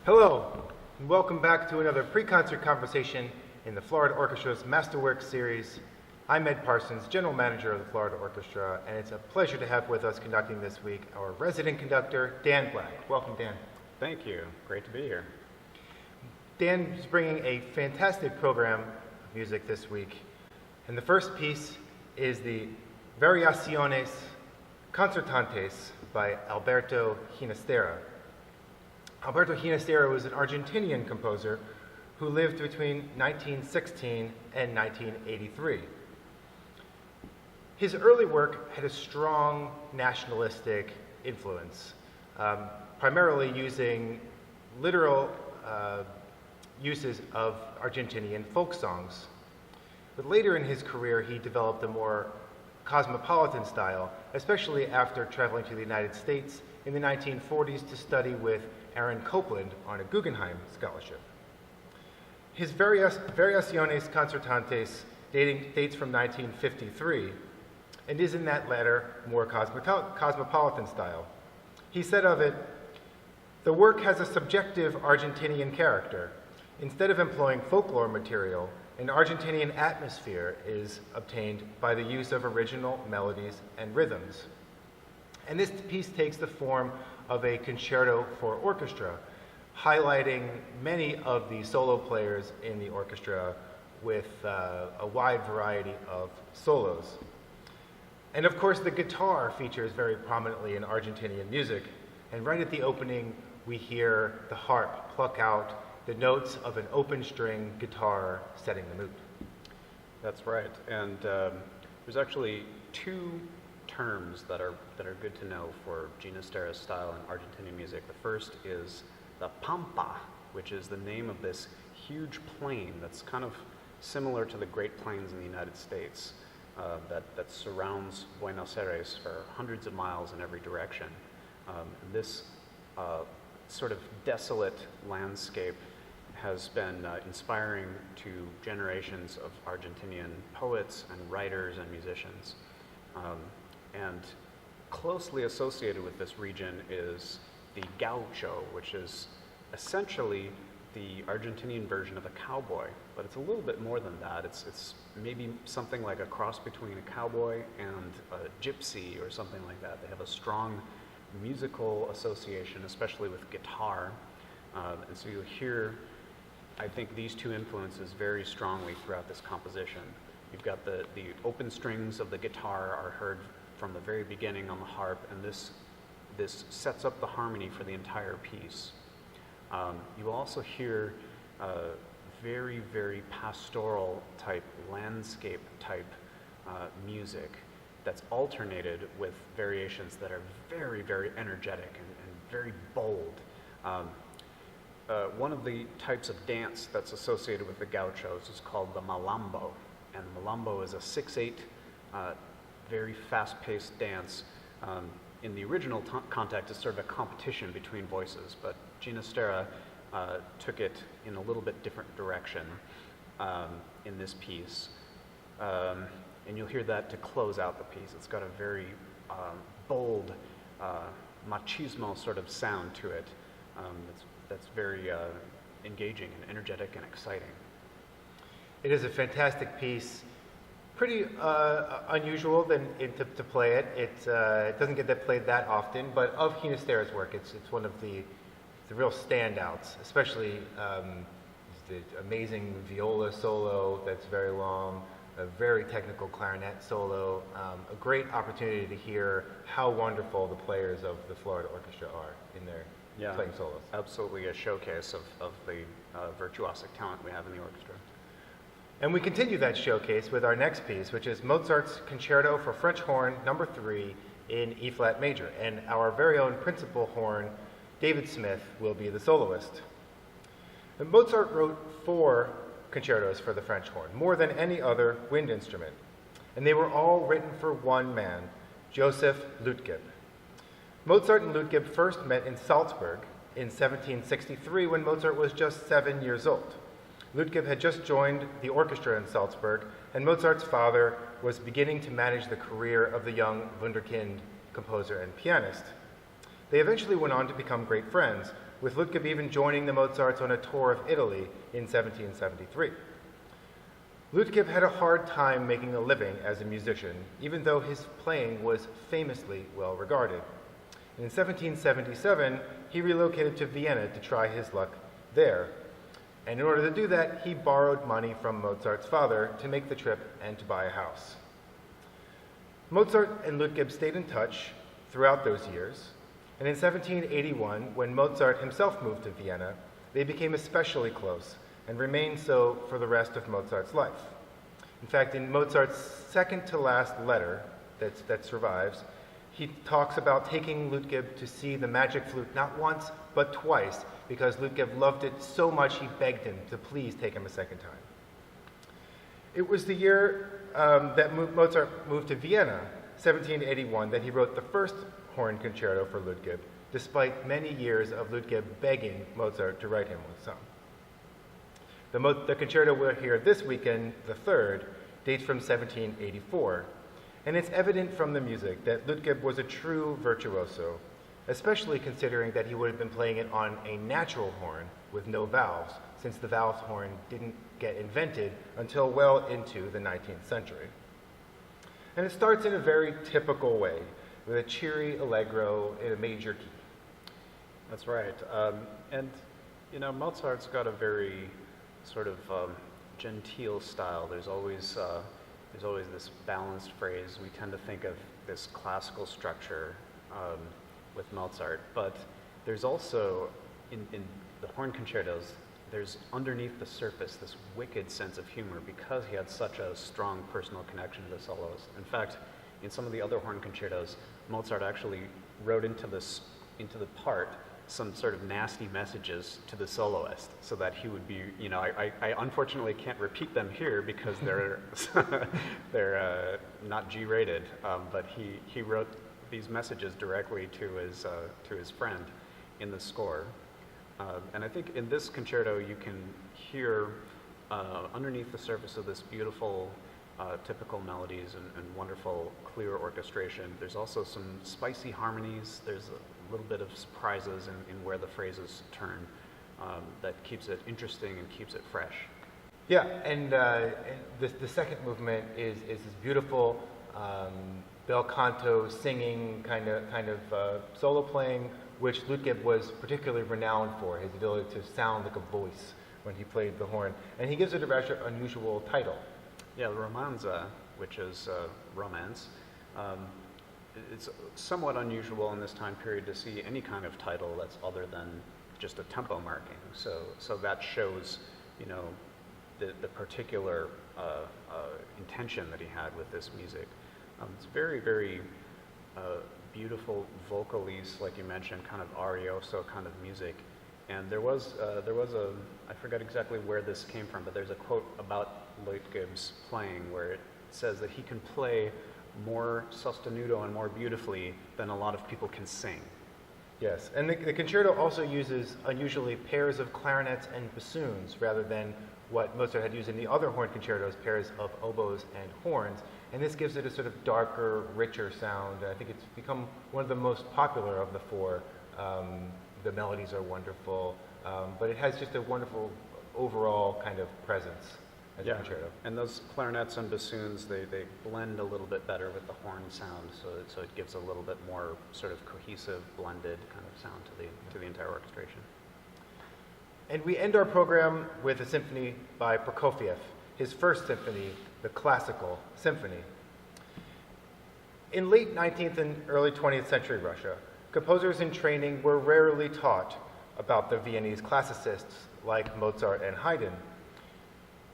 Hello, and welcome back to another pre-concert conversation in the Florida Orchestra's Masterworks series. I'm Ed Parsons, General Manager of the Florida Orchestra, and it's a pleasure to have with us conducting this week our resident conductor, Dan Black. Welcome, Dan. Thank you. Great to be here. Dan is bringing a fantastic program of music this week, and the first piece is the Variaciones Concertantes by Alberto Ginastera. Alberto Ginastera was an Argentinian composer who lived between 1916 and 1983. His early work had a strong nationalistic influence, primarily using literal uses of Argentinian folk songs. But later in his career, he developed a more cosmopolitan style, especially after traveling to the United States in the 1940s to study with Aaron Copland on a Guggenheim scholarship. His Variaciones Concertantes dates from 1953 and is in that latter, more cosmopolitan style. He said of it, "The work has a subjective Argentinian character. Instead of employing folklore material, an Argentinian atmosphere is obtained by the use of original melodies and rhythms." And this piece takes the form of a concerto for orchestra, highlighting many of the solo players in the orchestra with a wide variety of solos. And of course, the guitar features very prominently in Argentinian music. And right at the opening, we hear the harp pluck out the notes of an open string guitar setting the mood. That's right. And there's actually two terms that are good to know for Ginastera's style in Argentinian music. The first is the pampa, which is the name of this huge plain that's kind of similar to the Great Plains in the United States that surrounds Buenos Aires for hundreds of miles in every direction. This sort of desolate landscape has been inspiring to generations of Argentinian poets and writers and musicians. And closely associated with this region is the gaucho, which is essentially the Argentinian version of a cowboy, but it's a little bit more than that. It's maybe something like a cross between a cowboy and a gypsy or something like that. They have a strong musical association, especially with guitar. And so you'll hear, I think, these two influences very strongly throughout this composition. You've got the open strings of the guitar are heard from the very beginning on the harp, and this sets up the harmony for the entire piece. You will also hear very, very pastoral type, landscape type music that's alternated with variations that are very, very energetic and very bold. One of the types of dance that's associated with the gauchos is called the malambo. And malambo is a 6/8, very fast-paced dance. In the original context, it's sort of a competition between voices, but Ginastera took it in a little bit different direction in this piece. And you'll hear that to close out the piece. It's got a very bold, machismo sort of sound to it that's very engaging and energetic and exciting. It is a fantastic piece, pretty unusual to play it. It doesn't get played that often, but of Ginastera's work, it's one of the real standouts, especially the amazing viola solo that's very long, a very technical clarinet solo, a great opportunity to hear how wonderful the players of the Florida Orchestra are in their playing solos. Absolutely a showcase of the virtuosic talent we have in the orchestra. And we continue that showcase with our next piece, which is Mozart's Concerto for French Horn No. 3 in E-flat major. And our very own principal horn, David Smith, will be the soloist. And Mozart wrote 4 concertos for the French horn, more than any other wind instrument. And they were all written for one man, Joseph Lütgeb. Mozart and Lütgeb first met in Salzburg in 1763 when Mozart was just 7 years old. Lütgeb had just joined the orchestra in Salzburg, and Mozart's father was beginning to manage the career of the young wunderkind composer and pianist. They eventually went on to become great friends, with Ludwig even joining the Mozarts on a tour of Italy in 1773. Ludwig had a hard time making a living as a musician, even though his playing was famously well regarded. In 1777, he relocated to Vienna to try his luck there. And in order to do that, he borrowed money from Mozart's father to make the trip and to buy a house. Mozart and Ludwig stayed in touch throughout those years, and in 1781, when Mozart himself moved to Vienna, they became especially close and remained so for the rest of Mozart's life. In fact, in Mozart's second-to-last letter that survives, he talks about taking Ludwig to see the magic flute not once, but twice, because Ludwig loved it so much he begged him to please take him a second time. It was the year that Mozart moved to Vienna, 1781, that he wrote the first horn concerto for Ludwig, despite many years of Ludwig begging Mozart to write him one song. The concerto we'll hear this weekend, the third, dates from 1784, and it's evident from the music that Ludwig was a true virtuoso, especially considering that he would have been playing it on a natural horn with no valves, since the valve horn didn't get invented until well into the 19th century. And it starts in a very typical way, with a cheery allegro in a major key. That's right. And, you know, Mozart's got a very sort of genteel style. There's always this balanced phrase. We tend to think of this classical structure with Mozart, but there's also, in the horn concertos, there's underneath the surface this wicked sense of humor because he had such a strong personal connection to the soloist. In fact, in some of the other horn concertos, Mozart actually wrote into the part some sort of nasty messages to the soloist so that he would be, you know, I unfortunately can't repeat them here because they're not G-rated, but he wrote these messages directly to his friend in the score. And I think in this concerto you can hear underneath the surface of this beautiful typical melodies and wonderful clear orchestration. There's also some spicy harmonies. There's a little bit of surprises in where the phrases turn that keeps it interesting and keeps it fresh. Yeah, and the second movement is this beautiful bel canto singing kind of solo playing, which Ludwig was particularly renowned for, his ability to sound like a voice when he played the horn. And he gives it a rather unusual title. Yeah, the romanza, which is romance. It's somewhat unusual in this time period to see any kind of title that's other than just a tempo marking. So that shows, you know, the particular intention that he had with this music. It's very, very beautiful vocalese, like you mentioned, kind of arioso kind of music. And there was a, I forget exactly where this came from, but there's a quote about Ludwig's playing where it says that he can play more sostenuto and more beautifully than a lot of people can sing. Yes, and the concerto also uses unusually pairs of clarinets and bassoons rather than what Mozart had used in the other horn concertos, pairs of oboes and horns. And this gives it a sort of darker, richer sound. I think it's become one of the most popular of the four. The melodies are wonderful, but it has just a wonderful overall kind of presence as a concerto. And those clarinets and bassoons, they blend a little bit better with the horn sound, so it gives a little bit more sort of cohesive, blended kind of sound to the entire orchestration. And we end our program with a symphony by Prokofiev, his first symphony, the Classical Symphony. In late 19th and early 20th century Russia, composers in training were rarely taught about the Viennese classicists like Mozart and Haydn.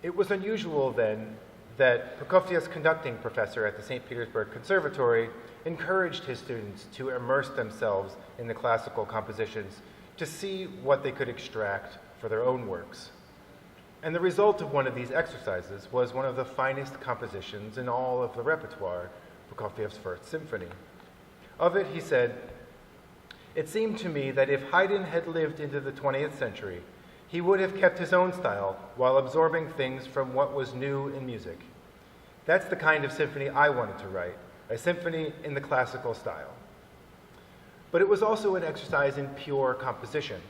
It was unusual then that Prokofiev's conducting professor at the St. Petersburg Conservatory encouraged his students to immerse themselves in the classical compositions to see what they could extract for their own works. And the result of one of these exercises was one of the finest compositions in all of the repertoire, Prokofiev's First Symphony. Of it, he said, "It seemed to me that if Haydn had lived into the 20th century, he would have kept his own style while absorbing things from what was new in music. That's the kind of symphony I wanted to write, a symphony in the classical style." But it was also an exercise in pure composition.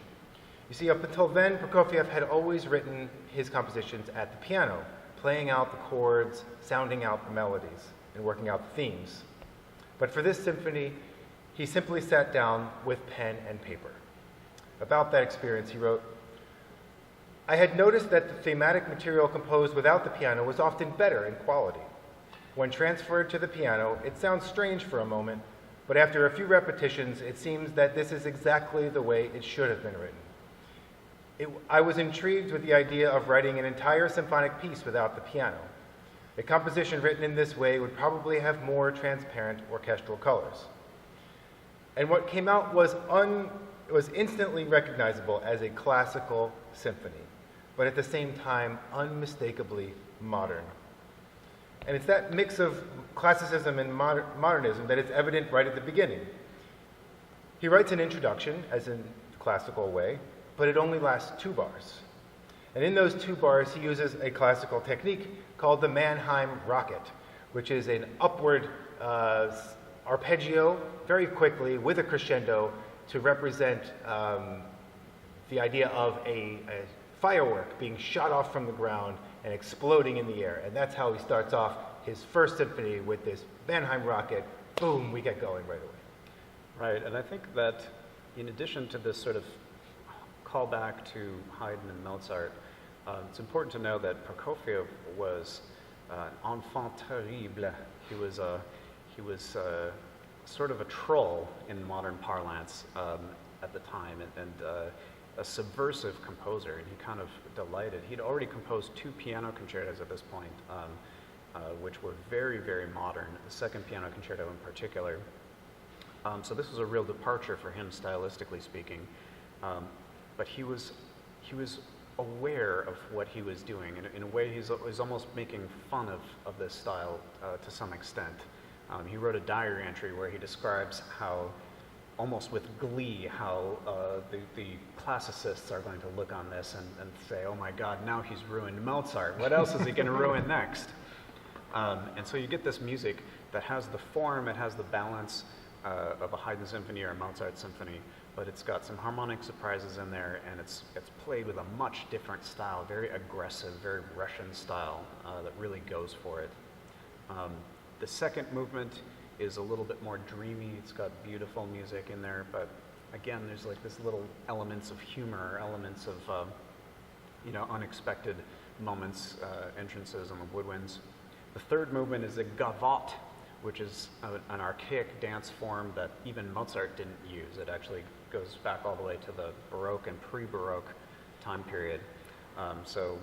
You see, up until then, Prokofiev had always written his compositions at the piano, playing out the chords, sounding out the melodies, and working out the themes. But for this symphony, he simply sat down with pen and paper. About that experience, he wrote, "I had noticed that the thematic material composed without the piano was often better in quality. When transferred to the piano, it sounds strange for a moment, but after a few repetitions, it seems that this is exactly the way it should have been written. I was intrigued with the idea of writing an entire symphonic piece without the piano. A composition written in this way would probably have more transparent orchestral colors. And what came out was instantly recognizable as a classical symphony, but at the same time, unmistakably modern. And it's that mix of classicism and modernism that is evident right at the beginning. He writes an introduction, as in the classical way, but it only lasts 2 bars. And in those 2 bars, he uses a classical technique called the Mannheim rocket, which is an upward arpeggio very quickly with a crescendo to represent the idea of a firework being shot off from the ground and exploding in the air. And that's how he starts off his first symphony with this Mannheim rocket. Boom, we get going right away. Right, and I think that in addition to this sort of callback to Haydn and Mozart, it's important to know that Prokofiev was an enfant terrible. He was sort of a troll in modern parlance at the time, and a subversive composer, and he kind of delighted. He'd already composed 2 piano concertos at this point, which were very, very modern, the second piano concerto in particular. So this was a real departure for him, stylistically speaking. But he was aware of what he was doing. In a way, he's almost making fun of this style to some extent. He wrote a diary entry where he describes how, almost with glee, how the classicists are going to look on this and say, oh my God, now he's ruined Mozart. What else is he going to ruin next? And so you get this music that has the form, it has the balance of a Haydn symphony or a Mozart symphony, but it's got some harmonic surprises in there, and it's played with a much different style, very aggressive, very Russian style that really goes for it. The second movement is a little bit more dreamy. It's got beautiful music in there, but again, there's like this little elements of humor, elements of unexpected moments, entrances on the woodwinds. The third movement is a gavotte, which is an archaic dance form that even Mozart didn't use. It actually goes back all the way to the Baroque and pre-Baroque time period. So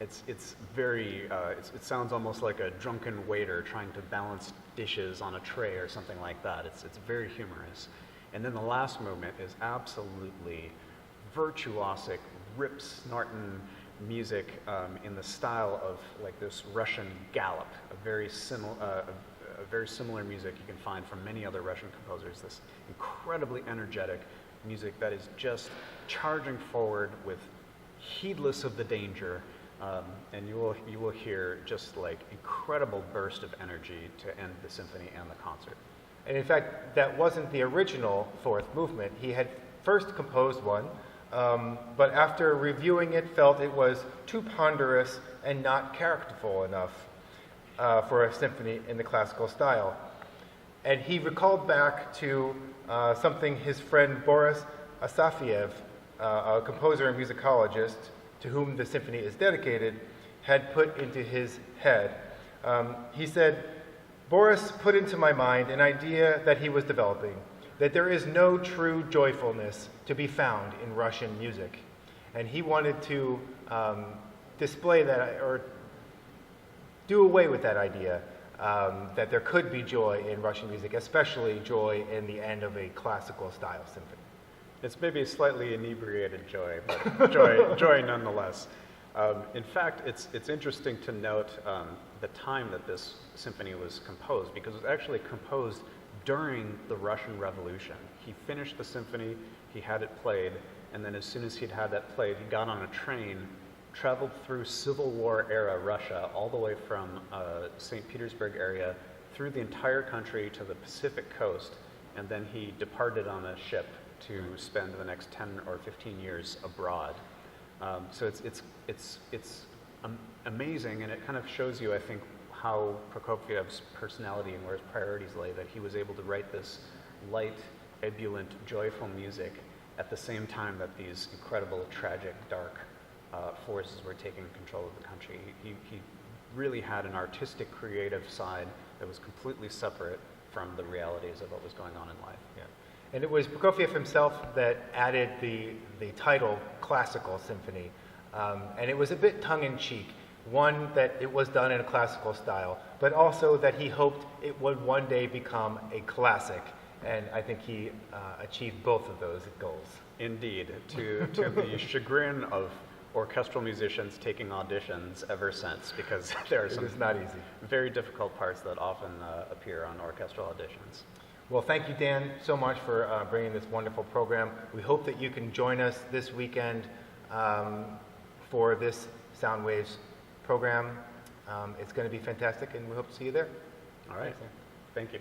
it's very, it sounds almost like a drunken waiter trying to balance dishes on a tray or something like that. It's very humorous. And then the last movement is absolutely virtuosic, rip-snorting music in the style of like this Russian gallop, a very similar music you can find from many other Russian composers, this incredibly energetic music that is just charging forward with heedless of the danger, and you will hear just like incredible burst of energy to end the symphony and the concert. And in fact, that wasn't the original 4th movement. He had first composed one, but after reviewing it, felt it was too ponderous and not characterful enough for a symphony in the classical style. And he recalled back to something his friend Boris Asafiev, a composer and musicologist to whom the symphony is dedicated, had put into his head. He said, "Boris put into my mind an idea that he was developing, that there is no true joyfulness to be found in Russian music." And he wanted to display that, or do away with that idea, that there could be joy in Russian music, especially joy in the end of a classical style symphony. It's maybe a slightly inebriated joy, but joy nonetheless. In fact, it's interesting to note the time that this symphony was composed, because it was actually composed during the Russian Revolution. He finished the symphony, he had it played, and then as soon as he'd had that played, he got on a train, traveled through Civil War era Russia, all the way from St. Petersburg area, through the entire country to the Pacific coast, and then he departed on a ship to spend the next 10 or 15 years abroad. So it's amazing, and it kind of shows you, I think, how Prokofiev's personality and where his priorities lay, that he was able to write this light, ebullient, joyful music at the same time that these incredible, tragic, dark forces were taking control of the country. He really had an artistic, creative side that was completely separate from the realities of what was going on in life. Yeah. And it was Prokofiev himself that added the title Classical Symphony. And it was a bit tongue-in-cheek. One, that it was done in a classical style, but also that he hoped it would one day become a classic. And I think he achieved both of those goals. Indeed, to the chagrin of orchestral musicians taking auditions ever since, because there are some not easy. very difficult parts that often appear on orchestral auditions. Well, thank you, Dan, so much for bringing this wonderful program. We hope that you can join us this weekend for this Soundwaves program. It's going to be fantastic, and we hope to see you there. All right. Thank you.